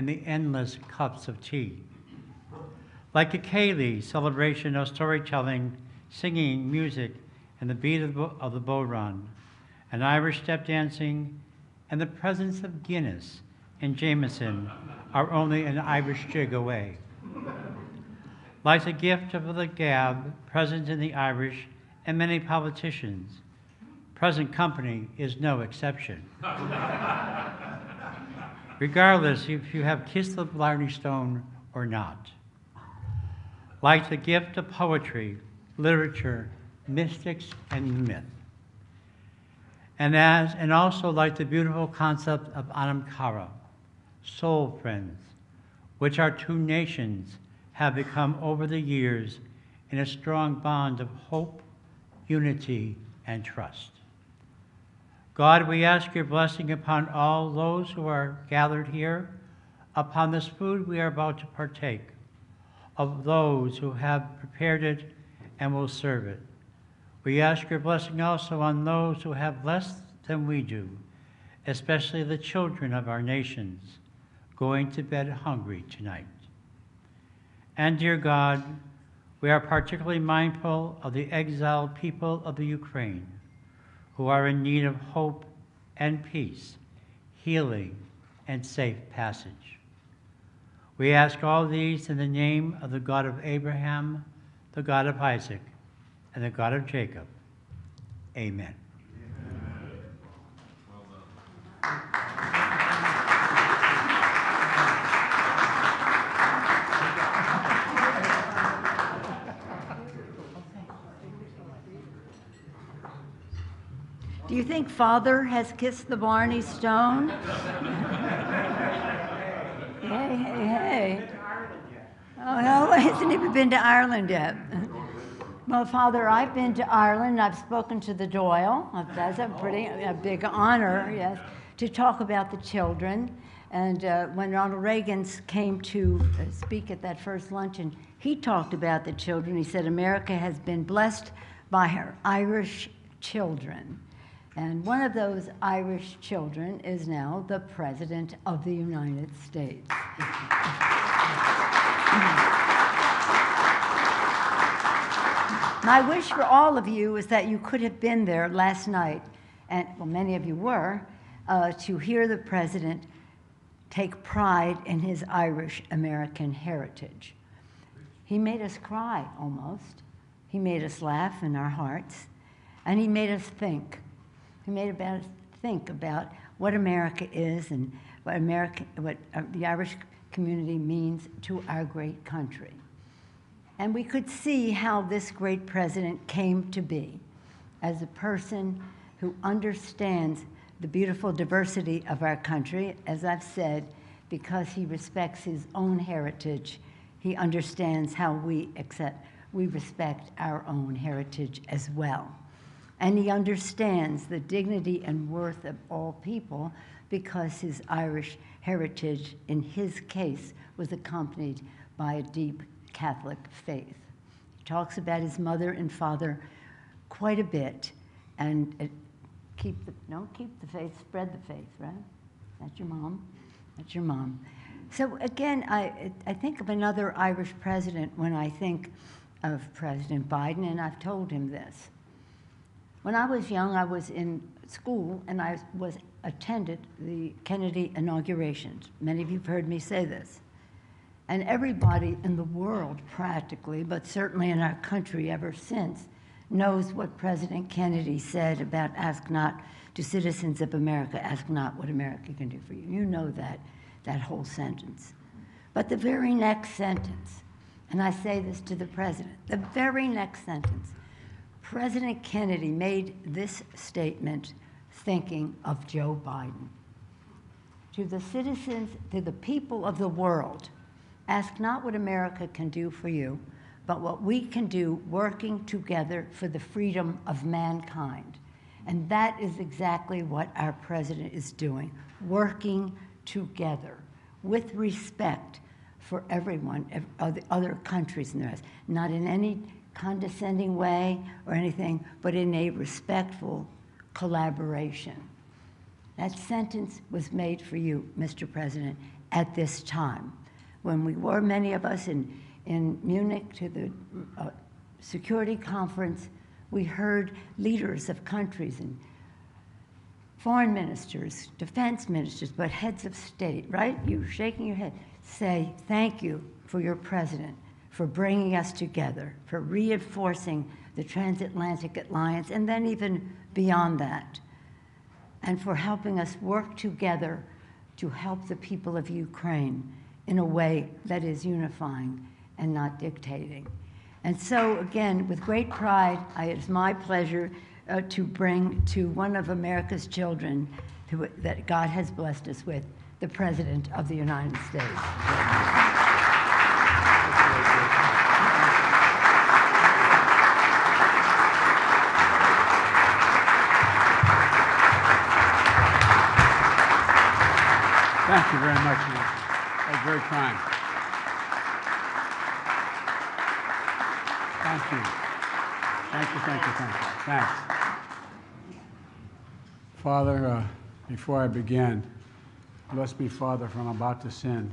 the endless cups of tea. Like a Ceilidh celebration of storytelling, singing, music, and the beat of the bow run, and Irish step dancing, and the presence of Guinness and Jameson are only an Irish jig away. Like the gift of the gab present in the Irish and many politicians, present company is no exception. Regardless if you have kissed the Blarney Stone or not. Like the gift of poetry, literature, mystics, and myth. And also like the beautiful concept of Anam Cara, soul friends, which our two nations have become over the years in a strong bond of hope, unity, and trust. God, we ask your blessing upon all those who are gathered here, upon this food we are about to partake, of those who have prepared it and will serve it. We ask your blessing also on those who have less than we do, especially the children of our nations, going to bed hungry tonight. And dear God, we are particularly mindful of the exiled people of the Ukraine, who are in need of hope and peace, healing, and safe passage. We ask all these in the name of the God of Abraham, the God of Isaac, and the God of Jacob. Amen. Amen. Well done. Do you think Father has kissed the Blarney Stone? Hey. Oh, no, he hasn't even been to Ireland yet. Well, Father, I've been to Ireland. I've spoken to the Dáil. That's a big honor, yes, to talk about the children. And when Ronald Reagan came to speak at that first luncheon, he talked about the children. He said, America has been blessed by her Irish children. And one of those Irish children is now the President of the United States. My wish for all of you is that you could have been there last night, and well, many of you were, to hear the President take pride in his Irish American heritage. He made us cry, almost. He made us laugh in our hearts, and he made us think. He made us think about what America is and what the Irish community means to our great country. And we could see how this great president came to be as a person who understands the beautiful diversity of our country, as I've said, because he respects his own heritage. He understands how we respect our own heritage as well. And he understands the dignity and worth of all people because his Irish heritage, in his case, was accompanied by a deep Catholic faith. He talks about his mother and father quite a bit, and don't keep the faith, spread the faith, right? That's your mom. That's your mom. So again, I think of another Irish president when I think of President Biden, and I've told him this. When I was young, I was in school, and I attended the Kennedy inaugurations. Many of you have heard me say this. And everybody in the world, practically, but certainly in our country ever since, knows what President Kennedy said about ask not to citizens of America, ask not what America can do for you. You know that whole sentence. But the very next sentence, and I say this to the president, the very next sentence, President Kennedy made this statement thinking of Joe Biden. To the citizens, to the people of the world, ask not what America can do for you, but what we can do working together for the freedom of mankind. And that is exactly what our president is doing, working together with respect for everyone, other countries in the rest, not in any condescending way or anything, but in a respectful collaboration. That sentence was made for you, Mr. President, at this time. When we were, many of us, in Munich to the security conference, we heard leaders of countries and foreign ministers, defense ministers, but heads of state, right? You shaking your head, say, thank you for your president, for bringing us together, for reinforcing the transatlantic alliance, and then even beyond that, and for helping us work together to help the people of Ukraine in a way that is unifying and not dictating. And so, again, with great pride, it is my pleasure to bring to one of America's children that God has blessed us with, the President of the United States. Thank you very much, Nancy. That's very kind. Thank you. Thank you, thank you, thank you. Thanks. Father, before I begin, bless me, Father, for I'm about to sin.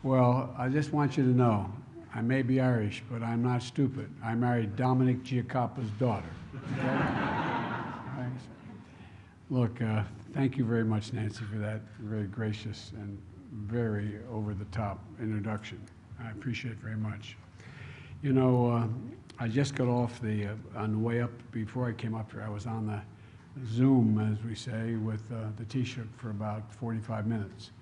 Well, I just want you to know, I may be Irish, but I'm not stupid. I married Dominic Giacoppa's daughter. Okay? Right. Look, thank you very much, Nancy, for that very gracious and very over-the-top introduction. I appreciate it very much. You know, I just got off on the way up, before I came up here, I was on the Zoom, as we say, with the Taoiseach for about 45 minutes.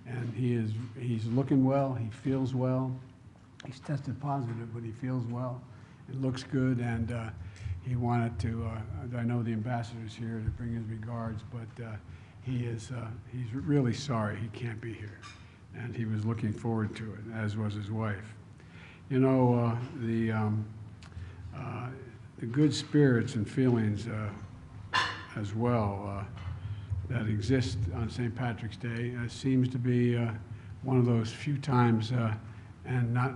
And he's looking well, he feels well. He's tested positive, but he feels well. It looks good, and he wanted to, I know the ambassador's here to bring his regards, but he's really sorry he can't be here. And he was looking forward to it, as was his wife. You know, the good spirits and feelings as well that exist on St. Patrick's Day seems to be one of those few times, and not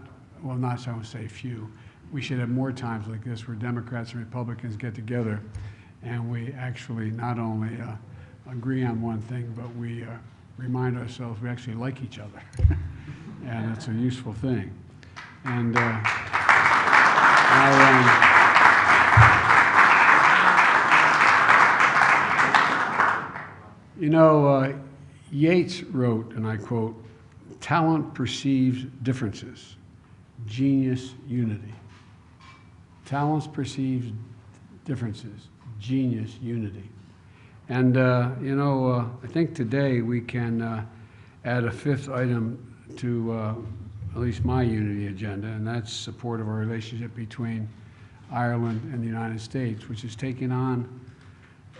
so I would say few, we should have more times like this where Democrats and Republicans get together and we actually not only agree on one thing, but we remind ourselves we actually like each other. And it's a useful thing. And you know, Yeats wrote, and I quote, "Talent perceives differences, genius unity." Talents perceives differences, genius unity. And you know, I think today we can add a fifth item to at least my unity agenda, and that's support of our relationship between Ireland and the United States, which is taking on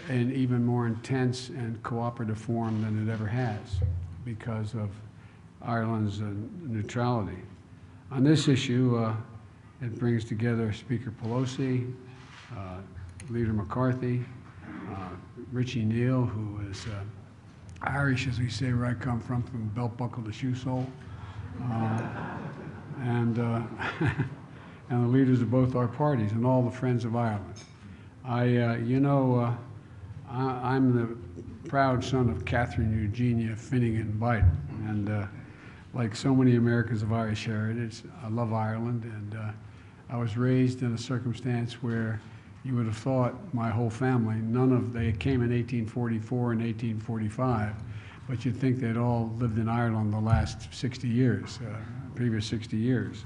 an even more intense and cooperative form than it ever has because of Ireland's neutrality. On this issue, it brings together Speaker Pelosi, Leader McCarthy, Richie Neal, who is Irish, as we say where I come from belt buckle to shoe sole, and the leaders of both our parties and all the friends of Ireland. You know, I'm the proud son of Catherine Eugenia Finnegan Biden, and like so many Americans of Irish heritage, I love Ireland, and I was raised in a circumstance where you would have thought my whole family, they came in 1844 and 1845, but you'd think they'd all lived in Ireland the last 60 years, previous 60 years.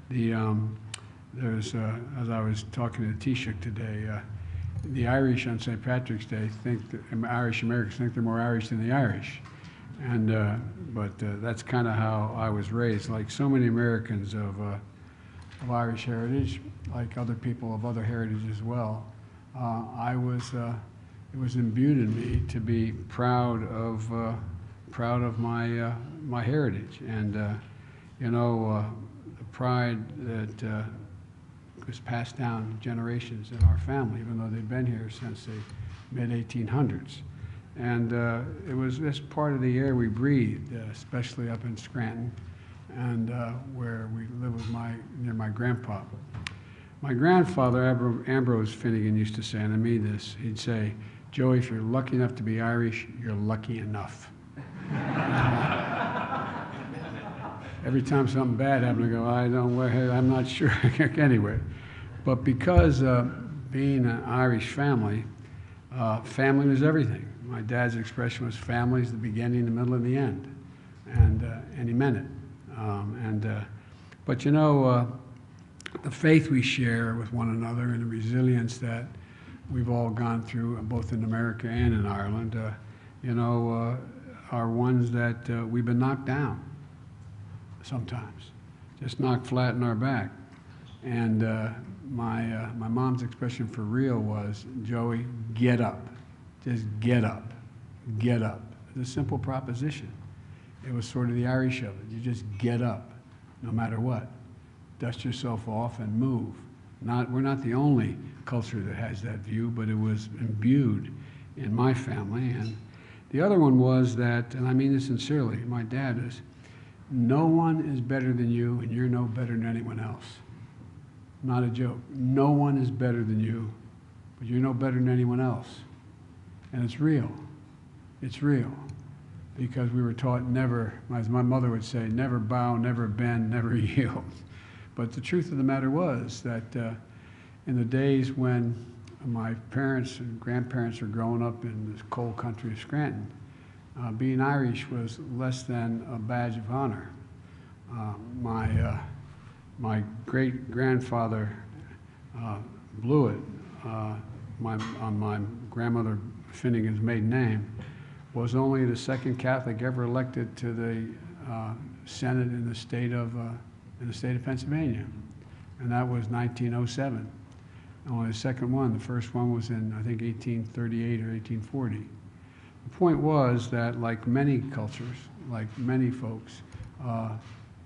There's, as I was talking to Taoiseach today, the Irish on St. Patrick's Day Irish Americans think they're more Irish than the Irish. And, but that's kind of how I was raised. Like so many Americans of Irish heritage, like other people of other heritage as well, it was imbued in me to be proud of my my heritage, and you know, the pride that was passed down generations in our family, even though they've been here since the mid-1800s. And it was this part of the air we breathed, especially up in Scranton, and where we lived with near my grandpa. My grandfather, Ambrose Finnegan, used to say, and I mean this, he'd say, Joey, if you're lucky enough to be Irish, you're lucky enough. Every time something bad happened, I go, I'm not sure. Anyway, but because being an Irish family, family was everything. My dad's expression was family is the beginning, the middle, and the end. And he meant it. But you know, the faith we share with one another and the resilience that we've all gone through, both in America and in Ireland, are ones that we've been knocked down sometimes, just knocked flat in our back. And my mom's expression for real was, Joey, get up. Just get up. Get up. It's a simple proposition. It was sort of the Irish of it. You just get up, no matter what. Dust yourself off and move. We're not the only culture that has that view, but it was imbued in my family. And the other one was that, and I mean this sincerely, my dad is, no one is better than you, and you're no better than anyone else. Not a joke. No one is better than you, but you're no better than anyone else. And it's real. It's real. Because we were taught never, as my mother would say, never bow, never bend, never yield. But the truth of the matter was that in the days when my parents and grandparents were growing up in this cold country of Scranton, being Irish was less than a badge of honor. My great-grandfather Blewett, on my grandmother Finnegan's maiden name, was only the second Catholic ever elected to the Senate in the state of Pennsylvania, and that was 1907. Only the second one. The first one was in, I think, 1838 or 1840. The point was that, like many cultures, like many folks,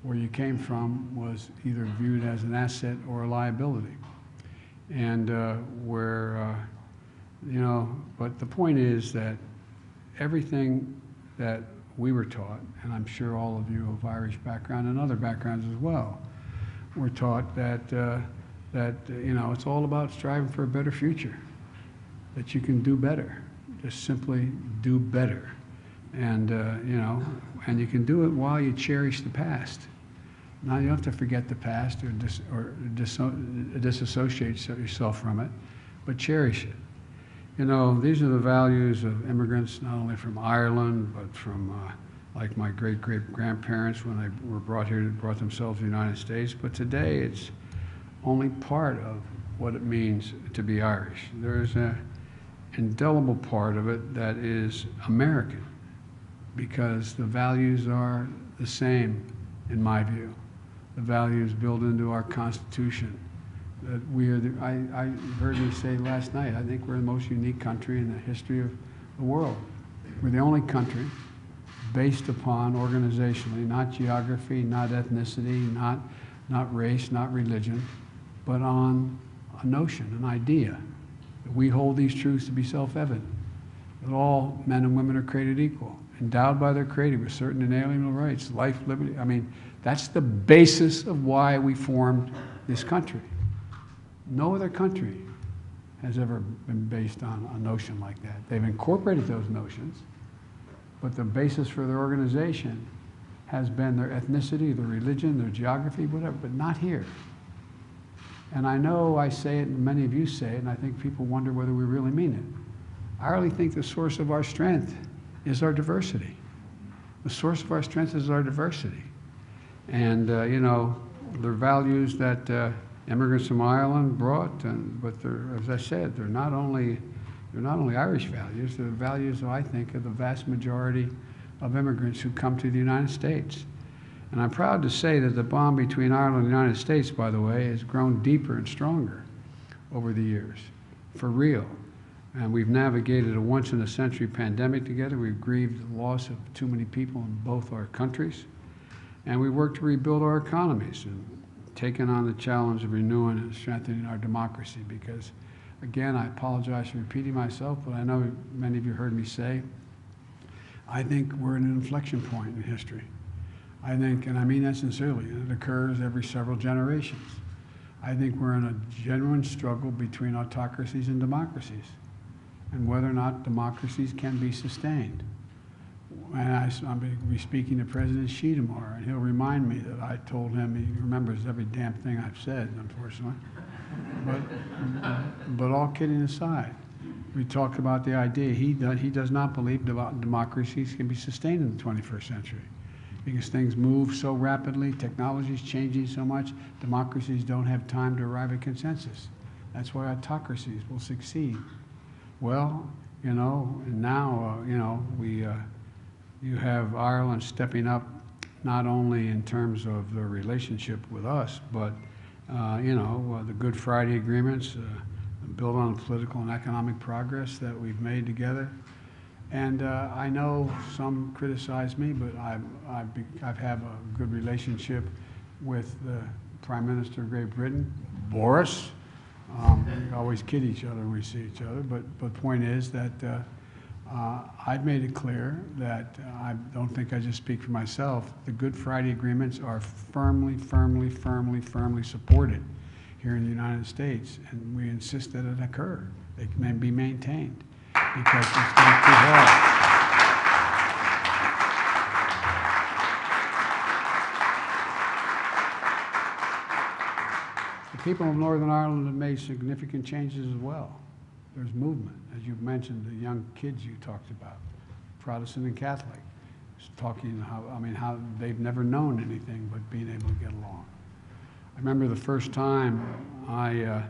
where you came from was either viewed as an asset or a liability. And but the point is that everything that we were taught, and I'm sure all of you of Irish background and other backgrounds as well, were taught that it's all about striving for a better future, that you can do better, just simply do better, and and you can do it while you cherish the past. Now you don't have to forget the past or disassociate yourself from it, but cherish it. You know, these are the values of immigrants, not only from Ireland, but from like my great-great-grandparents when they were brought here, brought themselves to the United States. But today, it's only part of what it means to be Irish. There's an indelible part of it that is American, because the values are the same, in my view. The values built into our Constitution. That we are I heard me say last night, I think we're the most unique country in the history of the world. We're the only country based upon organizationally, not geography, not ethnicity, not race, not religion, but on a notion, an idea, that we hold these truths to be self-evident, that all men and women are created equal, endowed by their Creator with certain inalienable rights, life, liberty. I mean, that's the basis of why we formed this country. No other country has ever been based on a notion like that. They've incorporated those notions, but the basis for their organization has been their ethnicity, their religion, their geography, whatever, but not here. And I know I say it, and many of you say it, and I think people wonder whether we really mean it. I really think the source of our strength is our diversity. The source of our strength is our diversity. And, the values that immigrants from Ireland brought, but they're, as I said, they're not only Irish values, they're values, I think, of the vast majority of immigrants who come to the United States. And I'm proud to say that the bond between Ireland and the United States, by the way, has grown deeper and stronger over the years, for real. And we've navigated a once-in-a-century pandemic together. We've grieved the loss of too many people in both our countries. And we worked to rebuild our economies and taken on the challenge of renewing and strengthening our democracy. Because, again, I apologize for repeating myself, but I know many of you heard me say, I think we're at an inflection point in history. I think, and I mean that sincerely, and it occurs every several generations. I think we're in a genuine struggle between autocracies and democracies, and whether or not democracies can be sustained. And I'm going to be speaking to President Xi tomorrow, and he'll remind me that I told him, he remembers every damn thing I've said, unfortunately. But all kidding aside, we talked about the idea, he does not believe democracies can be sustained in the 21st century. Because things move so rapidly, technology is changing so much, democracies don't have time to arrive at consensus. That's why autocracies will succeed. Well, you know, and now, you know, you have Ireland stepping up not only in terms of their relationship with us, but, you know, the Good Friday agreements, build on the political and economic progress that we've made together. And I know some criticize me, but I've had a good relationship with the Prime Minister of Great Britain, Boris. We always kid each other when we see each other, but the point is that I've made it clear that I don't think I just speak for myself. The Good Friday agreements are firmly, firmly, firmly, firmly supported here in the United States, and we insist that it occur. They can be maintained, because it's not too hard. The people of Northern Ireland have made significant changes as well. There's movement, as you've mentioned, the young kids you talked about, Protestant and Catholic, talking how they've never known anything but being able to get along. I remember the first time on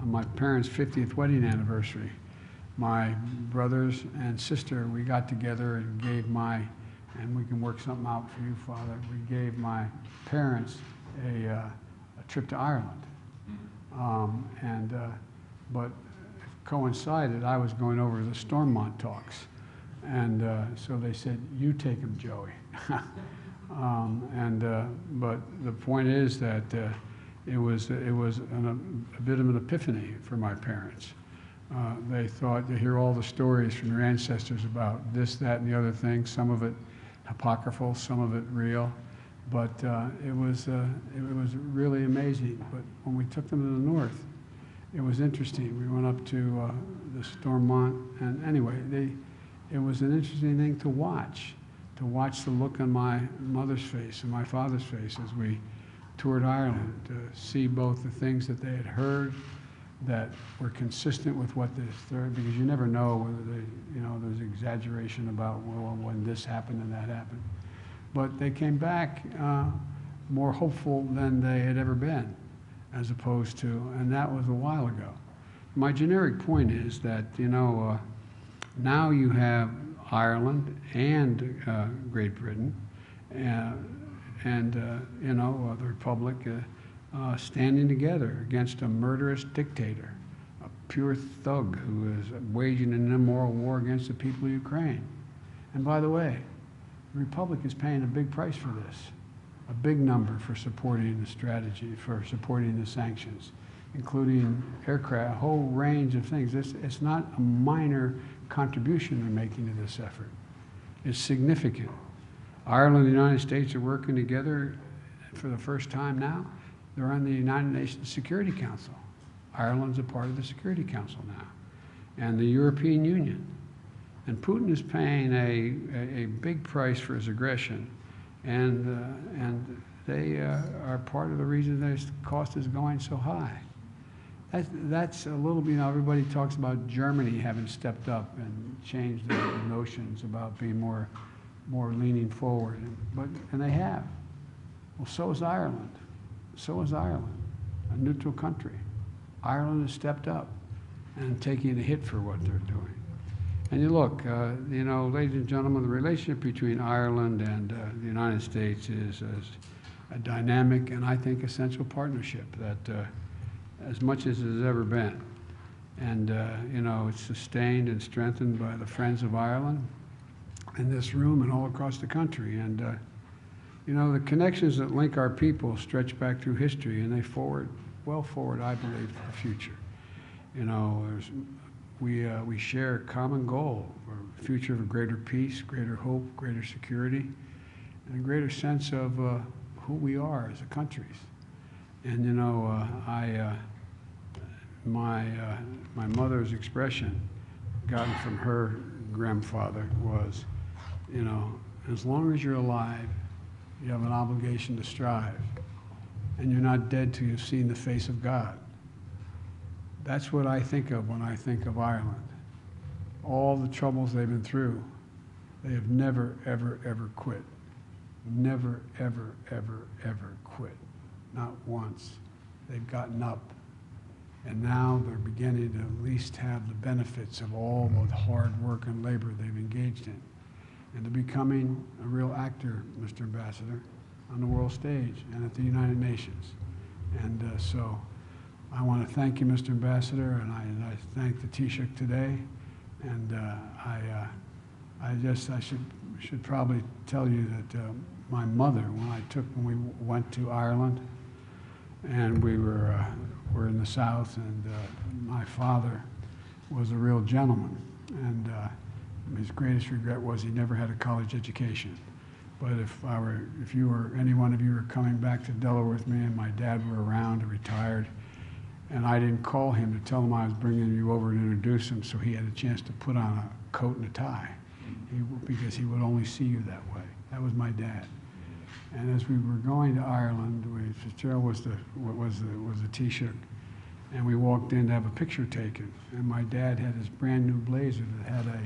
my parents' 50th wedding anniversary, my brothers and sister, we got together and gave and we can work something out for you, Father, we gave my parents a trip to Ireland. But it coincided, I was going over the Stormont talks. And so they said, you take him, Joey. But the point is that it was a bit of an epiphany for my parents. They thought to hear all the stories from their ancestors about this, that, and the other thing, some of it apocryphal, some of it real. But it was really amazing. But when we took them to the north, it was interesting. We went up to the Stormont, and anyway, it was an interesting thing to watch the look on my mother's face and my father's face as we toured Ireland, to see both the things that they had heard that were consistent with what because you never know whether there's exaggeration about, well, when this happened and that happened. But they came back more hopeful than they had ever been, as opposed to, and that was a while ago. My generic point is that, now you have Ireland and Great Britain, and the Republic standing together against a murderous dictator, a pure thug who is waging an immoral war against the people of Ukraine. And by the way, the Republic is paying a big price for this, a big number for supporting the strategy, for supporting the sanctions, including aircraft, a whole range of things. It's not a minor contribution they're making to this effort. It's significant. Ireland and the United States are working together for the first time now. They're on the United Nations Security Council. Ireland's a part of the Security Council now, and the European Union. And Putin is paying a big price for his aggression, and they are part of the reason this cost is going so high. That's a little bit, everybody talks about Germany having stepped up and changed their notions about being more leaning forward, and they have. Well, so is Ireland. So is Ireland, a neutral country. Ireland has stepped up and taking a hit for what they're doing. And you look, ladies and gentlemen, the relationship between Ireland and the United States is a dynamic and I think essential partnership that as much as it has ever been. And, it's sustained and strengthened by the Friends of Ireland in this room and all across the country. And, the connections that link our people stretch back through history, and they well forward, I believe, for the future. We share a common goal for a future of greater peace, greater hope, greater security, and a greater sense of who we are as a country. And you know, my mother's expression, gotten from her grandfather, was, you know, as long as you're alive, you have an obligation to strive, and you're not dead till you've seen the face of God. That's what I think of when I think of Ireland. All the troubles they've been through, they have never, ever, ever quit. Never, ever, ever, ever quit. Not once. They've gotten up. And now they're beginning to at least have the benefits of all the hard work and labor they've engaged in. And to becoming a real actor, Mr. Ambassador, on the world stage and at the United Nations. And so I want to thank you, Mr. Ambassador, and I thank the Taoiseach today. And I should probably tell you that my mother, when we went to Ireland, and we were in the South, and my father was a real gentleman, and his greatest regret was he never had a college education. But if any one of you were coming back to Delaware with me, and my dad were around, retired, and I didn't call him to tell him I was bringing you over to introduce him, so he had a chance to put on a coat and a tie, because he would only see you that way. That was my dad. And as we were going to Ireland, Fitzgerald was the Taoiseach, and we walked in to have a picture taken. And my dad had his brand new blazer that had a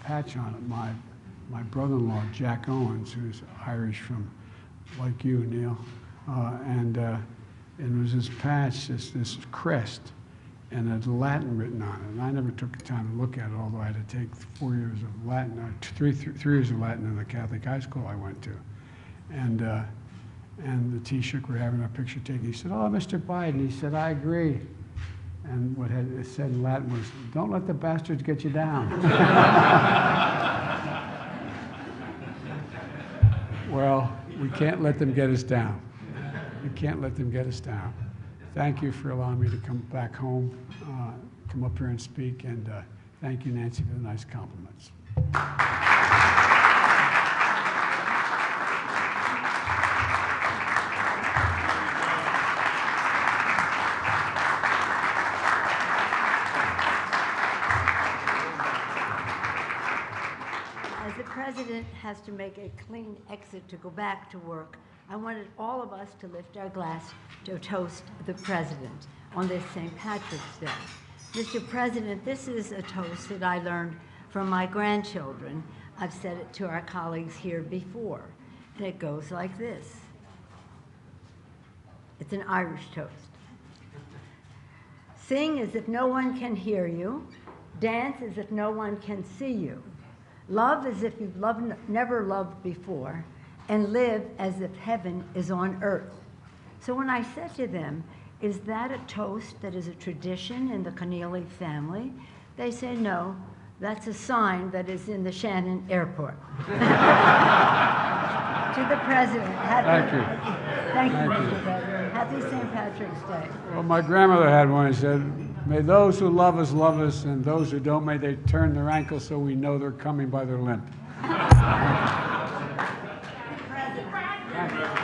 patch on it. My brother-in-law, Jack Owens, who's Irish from, like you, Neil, and it was this patch, this crest, and it's Latin written on it. And I never took the time to look at it, although I had to take 4 years of Latin, three years of Latin in the Catholic high school I went to. And the Taoiseach were having our picture taken. He said, "Oh, Mr. Biden," he said, "I agree." And what it said in Latin was, "Don't let the bastards get you down." Well, we can't let them get us down. We can't let them get us down. Thank you for allowing me to come back home, come up here and speak, and thank you, Nancy, for the nice compliments. As the president has to make a clean exit to go back to work, I wanted all of us to lift our glass to toast the president on this St. Patrick's Day. Mr. President, this is a toast that I learned from my grandchildren. I've said it to our colleagues here before, and it goes like this. It's an Irish toast. Sing as if no one can hear you. Dance as if no one can see you. Love as if you've never loved before. And live as if heaven is on earth. So when I said to them, is that a toast that is a tradition in the Keneally family? They say, no, that's a sign that is in the Shannon Airport. To the President, thank you, Mr. President. Happy St. Patrick's Day. Well, my grandmother had one. He said, "May those who love us, and those who don't, may they turn their ankles so we know they're coming by their limp." Thank you.